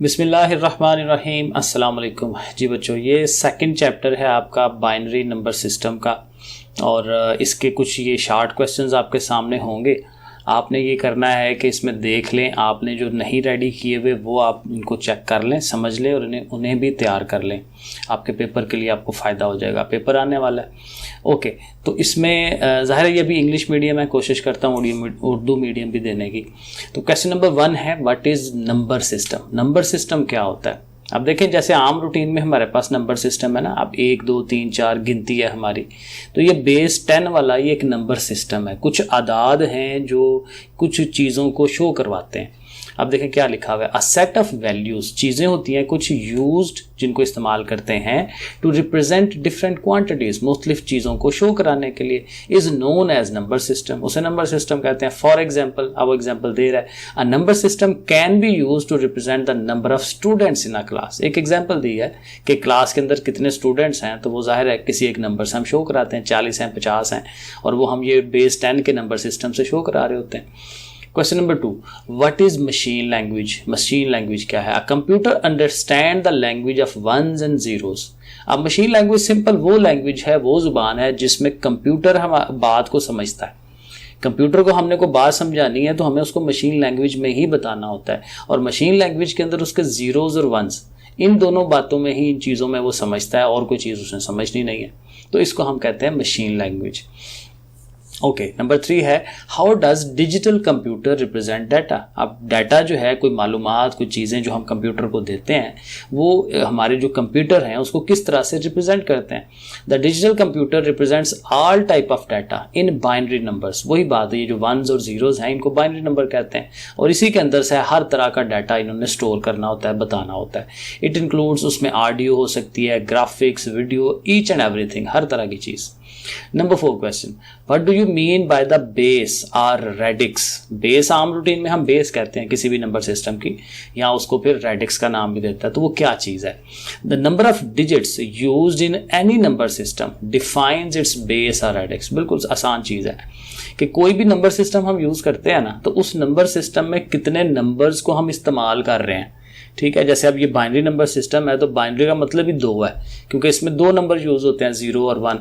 बिस्मिल्लाहिर्रहमानिर्रहीम। अस्सलाम वालेकुम जी बच्चों, ये सेकंड चैप्टर है आपका बाइनरी नंबर सिस्टम का और इसके कुछ ये शार्ट क्वेश्चंस आपके सामने होंगे। आपने ये करना है कि इसमें देख लें, आपने जो नहीं रेडी किए हुए वो आप इनको चेक कर लें, समझ लें और उन्हें भी तैयार कर लें। आपके पेपर के लिए आपको फ़ायदा हो जाएगा, पेपर आने वाला है। ओके, तो इसमें ज़ाहिर है ये भी इंग्लिश मीडियम है, कोशिश करता हूँ उर्दू मीडियम भी देने की। तो क्वेश्चन नंबर 1 है, what is number system. Number system क्या होता है? अब देखें, जैसे आम रूटीन में हमारे पास नंबर सिस्टम है ना, अब 1 2 3 4 गिनती है हमारी, तो ये बेस 10 वाला ये एक नंबर सिस्टम है। कुछ आदाद हैं जो कुछ चीज़ों को शो करवाते हैं। अब देखें क्या लिखा हुआ है, अ सेट ऑफ वैल्यूज, चीज़ें होती हैं कुछ यूज्ड जिनको इस्तेमाल करते हैं टू रिप्रेजेंट डिफरेंट क्वांटिटीज, मुख्तलिफ चीज़ों को शो कराने के लिए, is known as number system. उसे नंबर सिस्टम कहते हैं। फॉर एग्जाम्पल, अब एग्जाम्पल दे रहा है, a number system can be use to represent the number of students in a class. एक एग्जाम्पल दी है कि क्लास के अंदर कितने स्टूडेंट्स हैं, तो वो जाहिर है किसी एक नंबर से हम शो कराते हैं, 40 हैं 50 हैं, और वो हम ये बेस 10 के नंबर सिस्टम से शो करा रहे होते हैं। Question number 2, what is machine language. Machine language क्या है? A computer understand the language of ones and zeros. अब मशीन लैंग्वेज सिंपल वो लैंग्वेज है, वो जुबान है जिसमें कंप्यूटर हम बात को समझता है। कंप्यूटर को हमने को बात समझानी है तो हमें उसको मशीन लैंग्वेज में ही बताना होता है, और मशीन लैंग्वेज के अंदर उसके जीरोस और वंस, इन दोनों बातों में ही, इन चीज़ों में वो समझता है, और कोई चीज़ उसने समझनी नहीं है। तो इसको हम कहते हैं मशीन लैंग्वेज। ओके, नंबर 3 है, how does digital computer represent data. अब डाटा जो है, कोई मालूमात, कोई चीज़ें जो हम कंप्यूटर को देते हैं, वो हमारे जो कंप्यूटर हैं उसको किस तरह से रिप्रेजेंट करते हैं। The digital computer represents all type of data in binary numbers. वही बात है, ये जो वंस और जीरोस हैं इनको बाइनरी नंबर कहते हैं, और इसी के अंदर से हर तरह का डाटा इन्होंने स्टोर करना होता है, बताना होता है। इट इंक्लूड्स, उसमें ऑडियो हो सकती है, graphics, video, each and everything, हर तरह की चीज़। Number 4 question, what do you mean by the base or radix. Base आम रूटीन में हम बेस कहते हैं किसी भी नंबर सिस्टम की, या उसको फिर रेडिक्स का नाम भी देता है। तो वो क्या चीज़ है? The number of digits used in any number system defines its base or radix. बिल्कुल आसान चीज़ है कि कोई भी नंबर सिस्टम हम यूज़ करते हैं ना, तो उस नंबर सिस्टम में कितने नंबर्स को हम इस्तेमाल कर रहे हैं। ठीक है, जैसे अब ये बाइनरी नंबर सिस्टम है, तो बाइनरी का मतलब ही 2 है, क्योंकि इसमें 2 नंबर यूज़ होते हैं, 0 और 1।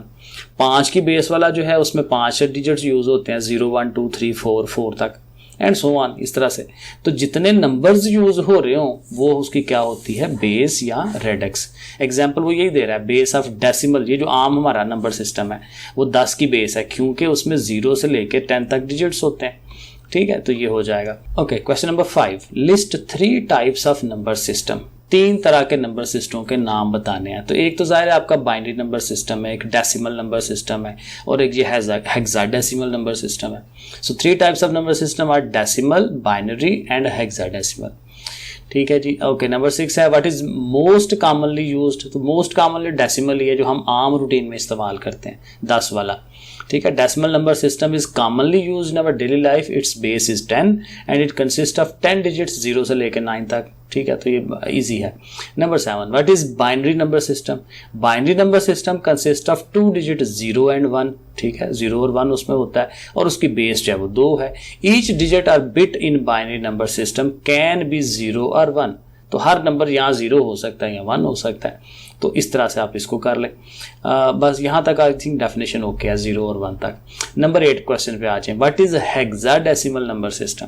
5 की बेस वाला जो है उसमें 5 डिजिट्स यूज़ होते हैं, 0 1 2 3 4 तक, एंड सो ऑन, इस तरह से। तो जितने नंबर्स यूज़ हो रहे हो वो उसकी क्या होती है, बेस या रेडिक्स। एग्जाम्पल वो यही दे रहा है, बेस ऑफ डेसिमल, ये जो आम हमारा नंबर सिस्टम है वो 10 की बेस है, क्योंकि उसमें 0 से लेके 10 तक डिजिट्स होते हैं। ठीक है, तो ये हो जाएगा। Okay, question number 5, list 3 types of number system. 3 तरह के नंबर सिस्टमों के नाम बताने हैं। तो एक तो जाहिर है आपका बाइनरी नंबर सिस्टम है, एक डेसिमल नंबर सिस्टम है, और एक ये हेक्साडेसिमल नंबर सिस्टम है। So 3 types of number system are decimal, binary and hexadecimal. ठीक है जी। ओके, नंबर 6 है, what is most commonly used. तो मोस्ट कॉमनली डेसिमल ही है जो हम आम रूटीन में इस्तेमाल करते हैं, 10 वाला। ठीक है, decimal number system is commonly used in our daily life. It's base is 10 and it consist of 10 digits, 0 से लेकर 9 तक। ठीक है, तो ये इजी है। Number 7, what is binary number system. Binary number system consist of 2 digit, 0 and 1। ठीक है, 0 और 1 उसमें होता है, और उसकी बेस जो है वो 2 है। Each digit or bit in binary number system can be 0 और 1। तो हर नंबर यहाँ 0 हो सकता है या 1 हो सकता है। तो इस तरह से आप इसको कर लें। बस यहाँ तक आई थिंक डेफिनेशन ओके है, 0 और 1 तक। नंबर 8 क्वेश्चन पे आ जाए, what is hexadecimal number system.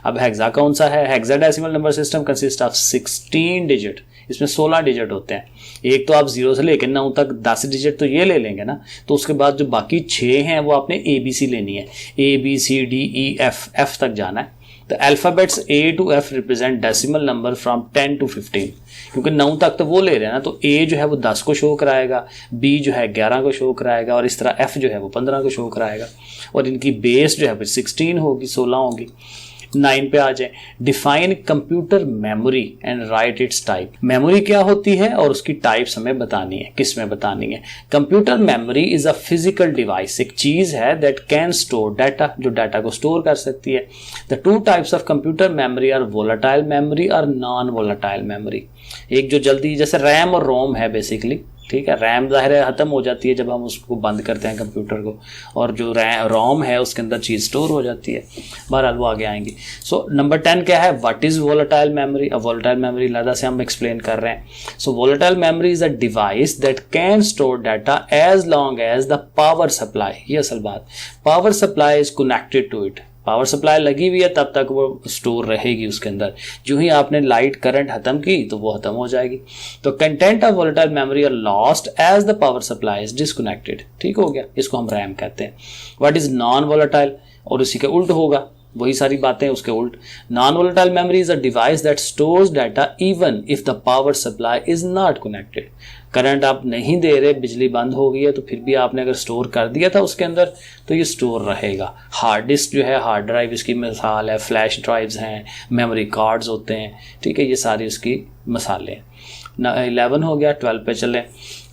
अब हेक्सा कौन सा है? Hexadecimal number system consist of 16 digit. इसमें 16 डिजिट होते हैं। एक तो आप 0 से लेकर 9 तक 10 डिजिट तो ये ले लेंगे ना, तो उसके बाद जो बाकी 6 हैं वो आपने ABC लेनी है, ABCDEF, F तक जाना है। तो alphabets A to F represent decimal number from 10 to 15, क्योंकि 9 तक तो वो ले रहे हैं ना, तो A जो है वो 10 को शो कराएगा, B जो है 11 को शो कराएगा, और इस तरह F जो है वो 15 को शो कराएगा, और इनकी बेस जो है फिर 16 होगी, 16 होगी। 9 पे आ जाए, define computer memory and right it's type. Memory क्या होती है और उसकी टाइप्स हमें बतानी है, किस में बतानी है। Computer memory is a physical device, एक चीज है दैट कैन स्टोर डाटा, जो डाटा को स्टोर कर सकती है। The 2 types of computer memory are volatile memory और नॉन वोलेटाइल मेमोरी। एक जो जल्दी, जैसे रैम और रोम है बेसिकली, ठीक है। रैम ज़ाहिर है ख़त्म हो जाती है जब हम उसको बंद करते हैं कंप्यूटर को, और जो रोम है उसके अंदर चीज़ स्टोर हो जाती है। बहरहाल वो आगे आएंगी। सो नंबर 10 क्या है, व्हाट इज़ वोलेटाइल मेमोरी। अब वोलेटाइल मेमोरी लहदा से हम एक्सप्लेन कर रहे हैं। So volatile memory is a device that can store data as long as the power supply. ये असल बात, power supply is connected to it. Power supply लगी हुई है तब तक वो स्टोर रहेगी उसके अंदर, जो ही आपने लाइट करंट खत्म की तो वो खत्म हो जाएगी। तो content of volatile memory are lost as the power supply is disconnected. ठीक हो गया, इसको हम रैम कहते हैं। व्हाट इज नॉन वोलेटाइल, और इसी के उल्ट होगा, वही सारी बातें उसके उल्ट। Non volatile memory is a device that stores data even if the power supply is not connected. Current आप नहीं दे रहे, बिजली बंद हो गई है, तो फिर भी आपने अगर स्टोर कर दिया था उसके अंदर तो ये स्टोर रहेगा। हार्ड डिस्क जो है, हार्ड ड्राइव इसकी मिसाल है, फ्लैश ड्राइव्स हैं, मेमोरी कार्ड्स होते हैं, ठीक है, ये सारी उसकी मिसालें हैं। 11 हो गया, 12 पे चलें।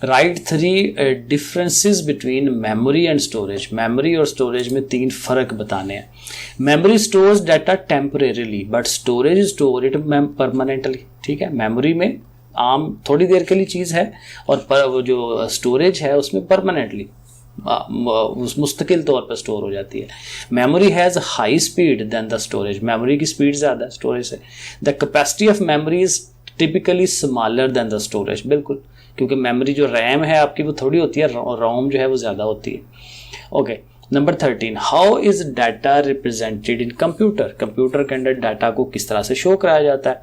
Right 3 differences between memory and storage. Memory और स्टोरेज में 3 फ़र्क बताने हैं। Memory stores data temporarily but storage store it permanently. ठीक है, मेमोरी में आम थोड़ी देर के लिए चीज़ है, और वो जो स्टोरेज है उसमें परमानेंटली मुस्तकिल तौर पर स्टोर हो जाती है। Memory has high speed than the storage. Memory की स्पीड ज़्यादा है स्टोरेज से। The capacity of memory is typically smaller than the storage. बिल्कुल, क्योंकि मेमोरी जो रैम है आपकी वो थोड़ी होती है, रोम जो है वो ज़्यादा होती है। Okay, number 13, how is data represented in computer. Computer के अंदर डाटा को किस तरह से शो कराया जाता है।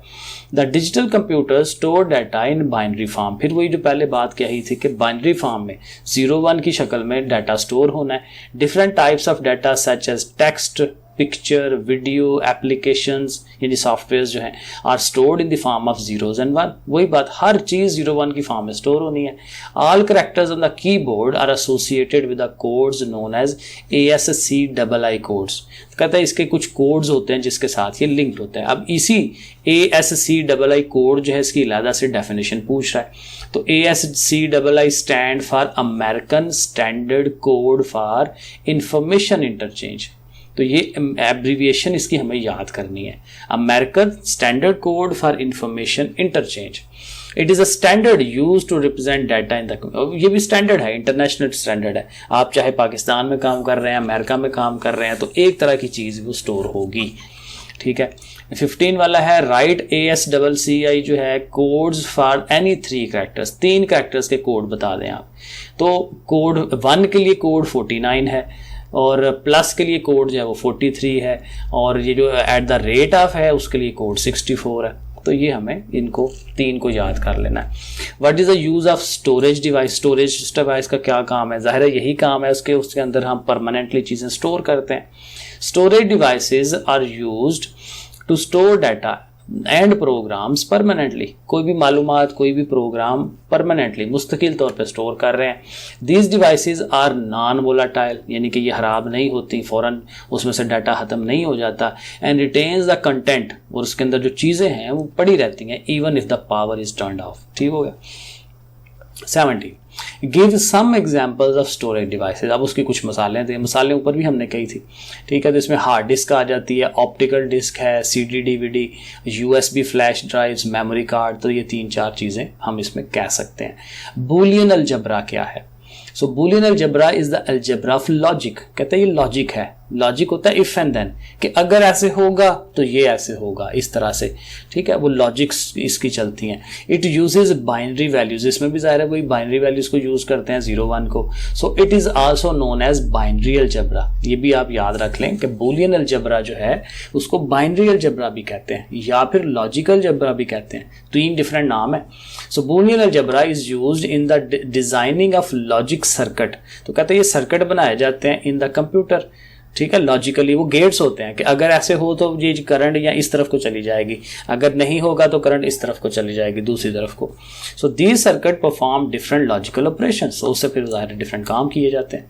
The digital computer store data in binary form. फिर वही जो पहले बात कही थी कि बाइनरी फॉर्म में 0-1 की शक्ल में डाटा स्टोर होना है। Different types of data such as text, picture, video, applications यानी सॉफ्टवेयर जो हैं are stored in the form of 0s and 1। वही बात, हर चीज़ 0-1 की फॉर्म में स्टोर होनी है। All characters on the keyboard are associated with the codes known as ASCII codes. कहता है इसके कुछ कोड्स होते हैं जिसके साथ ये लिंक्ड होते हैं। अब इसी ASCII कोड जो है इसकी अलग से डेफिनेशन पूछ रहा है। तो ASCII stand for American standard code for information interchange. तो ये एब्रीविएशन इसकी हमें याद करनी है, American standard code for information interchange. It is a standard use to represent data in the. ये भी स्टैंडर्ड है, इंटरनेशनल स्टैंडर्ड है। आप चाहे पाकिस्तान में काम कर रहे हैं, अमेरिका में काम कर रहे हैं, तो एक तरह की चीज़ वो स्टोर होगी। ठीक है, 15 वाला है, राइट ASCII जो है codes for any 3 characters. 3 characters के कोड बता दें आप। तो कोड 1 के लिए कोड 49 है, और प्लस के लिए कोड जो है वो 43 है, और ये जो एट द रेट ऑफ है उसके लिए कोड 64 है। तो ये हमें इनको 3 को याद कर लेना है। What is the use of storage device. Storage device का क्या काम है, ज़ाहिर है यही काम है उसके अंदर हम परमानेंटली चीज़ें स्टोर करते हैं। Storage devices are used to store data and programs permanently. कोई भी मालूमात, कोई भी प्रोग्राम परमानेंटली मुस्तकिल तौर पे स्टोर कर रहे हैं। These devices are non volatile, यानी कि ये खराब नहीं होती, फ़ौरन उसमें से डाटा ख़त्म नहीं हो जाता। एंड रिटेन्स द कंटेंट, और उसके अंदर जो चीज़ें हैं वो पड़ी रहती हैं even if the power is turned off. ठीक हो गया। 17, give some examples of storage devices. अब उसकी कुछ मिसालें थे, मिसालें ऊपर भी हमने कही थी। ठीक है, तो इसमें हार्ड डिस्क आ जाती है, ऑप्टिकल डिस्क है, CD DVD, USB flash drives, memory card. तो ये 3-4 चीज़ें हम इसमें कह सकते हैं। बूलियन अलजबरा क्या है। So Boolean algebra is the algebra of logic. कहते हैं ये लॉजिक है। लॉजिक होता है इफ एंड देन, कि अगर ऐसे होगा तो ये ऐसे होगा, इस तरह से। ठीक है, वो लॉजिक्स इसकी चलती हैं। इट यूजेज बाइनरी वैल्यूज, इसमें भी ज़ाहिर है वही बाइनरी वैल्यूज को यूज़ करते हैं, 0-1 को। So it is also known as binary algebra. ये भी आप याद रख लें कि बूलियन अलजबरा जो है उसको बाइनरी अलजबरा भी कहते हैं, या फिर लॉजिकल अलजबरा भी कहते हैं। 3 डिफरेंट नाम है। So Boolean algebra is used in the designing of logic circuit. तो कहते हैं ये सर्किट बनाए जाते हैं इन द कंप्यूटर। ठीक है, लॉजिकली वो गेट्स होते हैं कि अगर ऐसे हो तो ये करंट या इस तरफ को चली जाएगी, अगर नहीं होगा तो करंट इस तरफ को चली जाएगी, दूसरी तरफ को। So these circuit perform different logical operations. So उससे फिर ज़ाहिर डिफरेंट काम किए जाते हैं।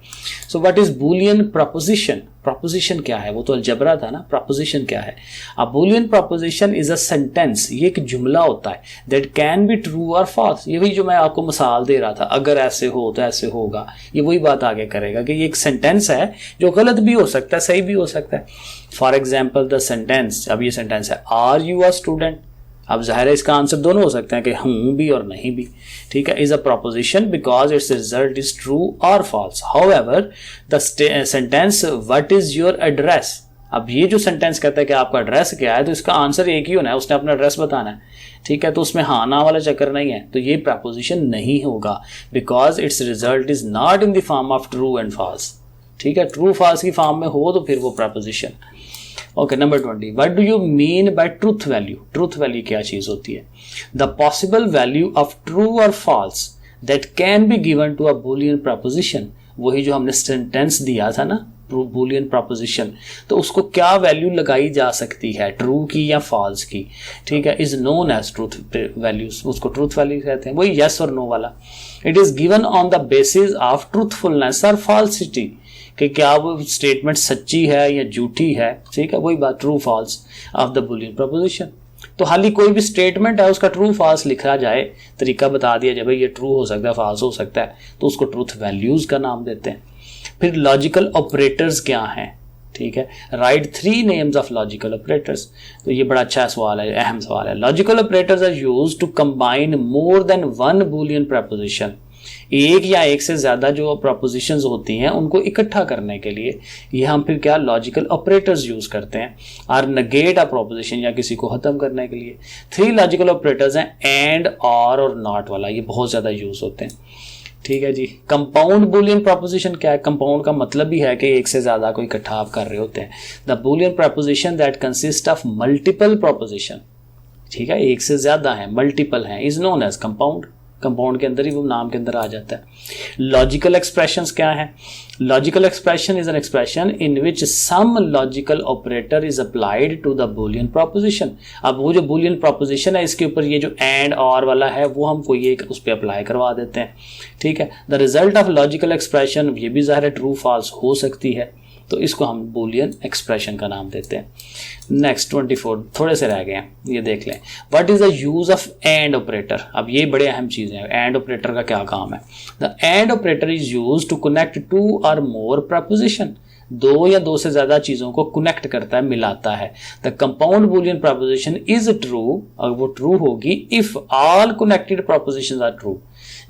So what is Boolean proposition. Proposition क्या है, वो तो अलजबरा था ना, प्रोपोजिशन क्या है। A Boolean proposition is a sentence, ये एक जुमला होता है, दैट कैन बी ट्रू और फॉल्स। ये वही जो मैं आपको मिसाल दे रहा था, अगर ऐसे हो तो ऐसे होगा, ये वही बात आगे करेगा कि ये एक सेंटेंस है जो गलत भी हो सकता है, सही भी हो सकता है। फॉर एग्जाम्पल द सेंटेंस, अब ये सेंटेंस है, आर यू अ स्टूडेंट। अब जाहिर है इसका आंसर दोनों हो सकते हैं कि हूं भी और नहीं भी, ठीक है। Is a proposition because it's result is true और false. However the sentence what is your address, अब ये जो सेंटेंस कहता है कि आपका एड्रेस क्या है, तो इसका आंसर एक ही होना है, उसने अपना एड्रेस बताना है, ठीक है। तो उसमें हाँ ना वाला चक्कर नहीं है, तो ये प्रपोजिशन नहीं होगा because it's result is not in the form of true and false, ठीक है। ट्रू फॉल्स की फॉर्म में हो तो फिर वो proposition. Okay, number 20, what do you mean by truth value. Truth value क्या चीज होती है? The possible value of true और false that can be given to a Boolean proposition. वही जो हमने सेंटेंस दिया था ना, बूलियन प्रपोजिशन, तो उसको क्या वैल्यू लगाई जा सकती है, ट्रू की या फॉल्स की, ठीक है। Is known as truth values, उसको ट्रूथ वैल्यू कहते हैं, वही यस और नो वाला। It is given on the basis of truthfulness और फॉल्सिटी, कि क्या वो स्टेटमेंट सच्ची है या झूठी है, ठीक है। वही बात true false of the boolean proposition. तो हाल ही कोई भी स्टेटमेंट है उसका ट्रू फॉल्स लिखा जाए, तरीका बता दिया जाए भाई ये ट्रू हो सकता है, फॉल्स हो सकता है, तो उसको ट्रूथ वैल्यूज का नाम देते हैं। फिर लॉजिकल ऑपरेटर्स क्या हैं, ठीक है। Write 3 names of logical operators. तो ये बड़ा अच्छा सवाल है, अहम सवाल है। Logical operators are used to combine more than one boolean proposition. एक या एक से ज्यादा जो प्रपोजिशंस होती हैं उनको इकट्ठा करने के लिए ये हम फिर क्या लॉजिकल ऑपरेटर्स यूज करते हैं। आर नेगेट अ प्रपोजिशन, या किसी को खत्म करने के लिए। 3 लॉजिकल ऑपरेटर्स हैं, एंड, और नॉट वाला, ये बहुत ज्यादा यूज होते हैं, ठीक है जी। कंपाउंड बूलियन प्रपोजिशन क्या है? कंपाउंड का मतलब भी है कि एक से ज्यादा को इकट्ठा आप कर रहे होते हैं। The boolean proposition that consist of multiple proposition, ठीक है, एक से ज्यादा है, मल्टीपल है, is known as compound. Compound के अंदर ही वो नाम के अंदर आ जाता है। लॉजिकल एक्सप्रेशंस क्या है? Logical expression is an expression in which some logical operator is applied to the boolean proposition. अब वो जो बूलियन प्रोपोजिशन है इसके ऊपर ये जो एंड और वाला है वो हम कोई एक उस पर अप्लाई करवा देते हैं, ठीक है। The result of logical expression, ये भी ज़ाहिर है ट्रू फॉल्स हो सकती है, तो इसको हम बूलियन एक्सप्रेशन का नाम देते हैं। नेक्स्ट 24, थोड़े से रह गए हैं, ये देख लें। What is the use of and operator. अब ये बड़े अहम चीजें हैं, एंड ऑपरेटर का क्या काम है? The and operator is use to connect 2 और मोर प्रपोजिशन। 2 या 2 से ज्यादा चीजों को कनेक्ट करता है, मिलाता है। The compound boolean proposition is true, और वो ट्रू होगी if all connected propositions are true.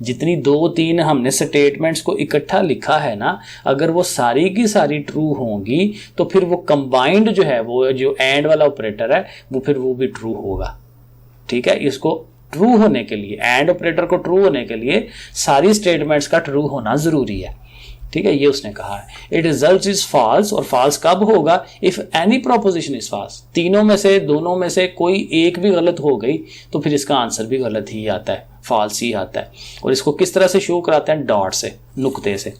जितनी 2-3 हमने स्टेटमेंट्स को इकट्ठा लिखा है ना, अगर वो सारी की सारी ट्रू होंगी तो फिर वो कंबाइंड जो है, वो जो एंड वाला ऑपरेटर है वो फिर वो भी ट्रू होगा, ठीक है। इसको ट्रू होने के लिए, एंड ऑपरेटर को ट्रू होने के लिए सारी स्टेटमेंट्स का ट्रू होना जरूरी है, ठीक है, ये उसने कहा है। इट रिजल्ट इज फॉल्स, और फॉल्स कब होगा? If any proposition is false. तीनों में से, दोनों में से कोई एक भी गलत हो गई तो फिर इसका आंसर भी गलत ही आता है, फॉल्स ही आता है। और इसको किस तरह से शो कराते हैं? डॉट से, नुक्ते से।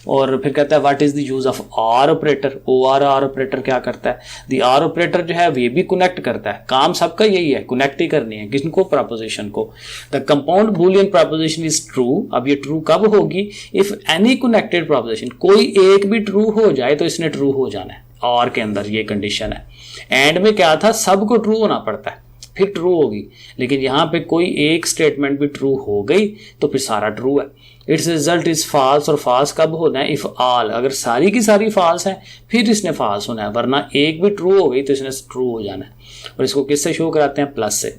और फिर कहता है what is the use of or operator. O R operator क्या करता है? द आर ऑपरेटर जो है ये भी कनेक्ट करता है, काम सबका यही है, कनेक्ट ही करनी है, किसको? प्रपोजिशन को। The compound boolean proposition is true. अब ये ट्रू कब होगी? इफ एनी कनेक्टेड प्रपोजिशन, कोई एक भी ट्रू हो जाए तो इसने ट्रू हो जाना है, और के अंदर ये कंडीशन है। एंड में क्या था? सबको ट्रू होना पड़ता है फिर ट्रू होगी, लेकिन यहां पे कोई एक स्टेटमेंट भी ट्रू हो गई तो फिर सारा ट्रू है। इट्स रिजल्ट इज फॉल्स, और फॉल्स कब होना है? इफ ऑल, अगर सारी की सारी फॉल्स है फिर इसने फॉल्स होना है, वरना एक भी ट्रू हो गई तो इसने ट्रू हो जाना है। और इसको किससे शो कराते हैं? प्लस से।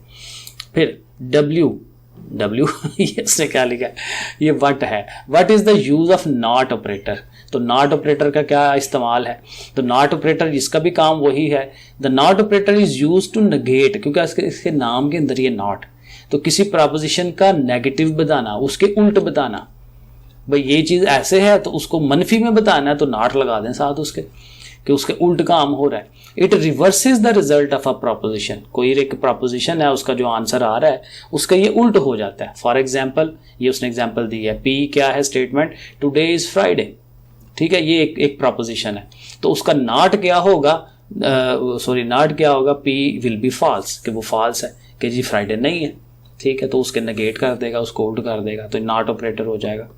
फिर डब्ल्यू इसने क्या लिखा है? ये व्हाट है। What is the use of not operator. तो नॉट ऑपरेटर का क्या इस्तेमाल है? तो नॉट ऑपरेटर इसका भी काम वही है। The not operator is use to negate, क्योंकि इसके नाम के अंदर ये नॉट, तो किसी प्रपोजिशन का नेगेटिव बताना, उसके उल्ट बताना। भाई ये चीज ऐसे है तो उसको मनफी में बताना है तो नॉट लगा दें साथ उसके, कि उसके उल्ट काम हो रहा है। It reverses the result of a preposition. कोई एक प्रपोजिशन है, उसका जो आंसर आ रहा है उसका ये उल्ट हो जाता है। फॉर एग्जाम्पल, ये उसने एग्जाम्पल दी है, पी क्या है स्टेटमेंट? टुडे इज फ्राइडे, ठीक है, ये एक प्रपोजिशन है। तो उसका नॉट क्या होगा? नॉट क्या होगा? पी विल बी फॉल्स, कि वो फॉल्स है, कि जी फ्राइडे नहीं है, ठीक है। तो उसके नेगेट कर देगा, उसको उल्ट कर देगा, तो नॉट ऑपरेटर हो जाएगा।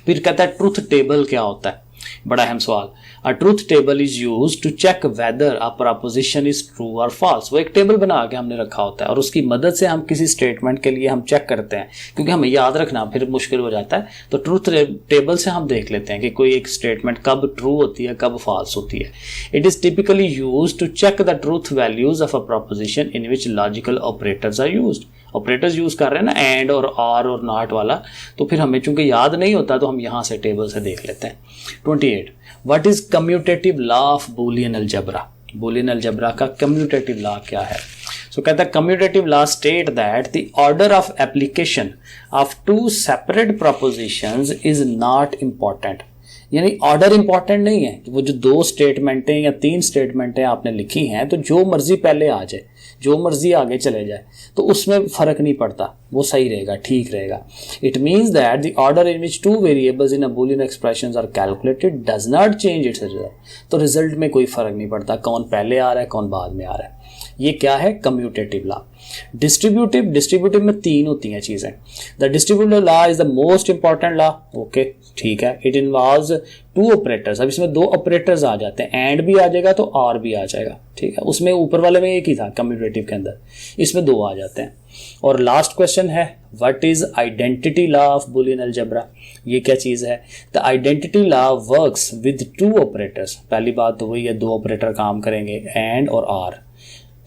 फिर कहता है ट्रुथ टेबल क्या होता है? बड़ा अहम सवाल। A truth table is use to check whether a proposition is true और फॉल्स। वो एक टेबल बना के हमने रखा होता है और उसकी मदद से हम किसी स्टेटमेंट के लिए हम चेक करते हैं, क्योंकि हमें याद रखना फिर मुश्किल हो जाता है। तो ट्रूथ टेबल से हम देख लेते हैं कि कोई एक स्टेटमेंट कब ट्रू होती है, कब फॉल्स होती है। It is typically use to check the truth values of a proposition in which logical operators are used. Operators use कर रहे हैं ना, एंड और आर और नॉट वाला, तो फिर हमें चूंकि याद नहीं होता तो हम यहाँ से टेबल से देख लेते हैं। 28 what is commutative law of boolean algebra. Boolean algebra का कम्यूटेटिव लॉ क्या है? सो कहता है commutative law state that the order of application of two separate propositions is not important. यानी ऑर्डर इंपॉर्टेंट नहीं है, वो जो 2 स्टेटमेंटें या 3 स्टेटमेंटें आपने लिखी हैं तो जो मर्जी पहले आ जाए, जो मर्जी आगे चले जाए, तो उसमें फर्क नहीं पड़ता, वो सही रहेगा, ठीक रहेगा। It means that the order in which 2 variables in a boolean expressions are calculated does not change its result. तो रिजल्ट में कोई फर्क नहीं पड़ता कौन पहले आ रहा है कौन बाद में आ रहा है। ये क्या है? Commutative law. डिस्ट्रीब्यूटिव में 3 होती हैं चीजें। The distributive law is the most important law. Okay, ठीक है। It involves 2 operators. अब इसमें 2 ऑपरेटर्स आ जाते हैं, एंड भी आ जाएगा तो आर भी आ जाएगा, ठीक है। उसमें ऊपर वाले में एक ही था कम्यूटेटिव के अंदर, इसमें 2 आ जाते हैं। और लास्ट क्वेश्चन है what is identity law of boolean algebra. ये क्या चीज है? The identity law works with 2 operators. पहली बात तो वही है, 2 ऑपरेटर काम करेंगे, एंड और आर,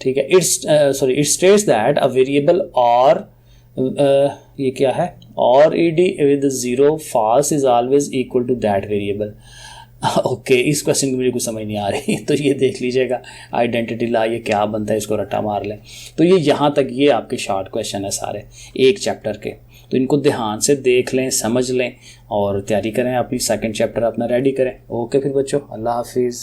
ठीक है। It states that a variable और ये क्या है, anded with 0 false is always equal to that variable. Okay, इस क्वेश्चन की मुझे कुछ समझ नहीं आ रही तो ये देख लीजिएगा आइडेंटिटी लॉ ये क्या बनता है, इसको रट्टा मार लें। तो ये यहाँ तक ये आपके शॉर्ट क्वेश्चन है सारे एक चैप्टर के, तो इनको ध्यान से देख लें, समझ लें और तैयारी करें, अपनी 2nd चैप्टर अपना रेडी करें। ओके फिर बच्चों, अल्लाह हाफिज़।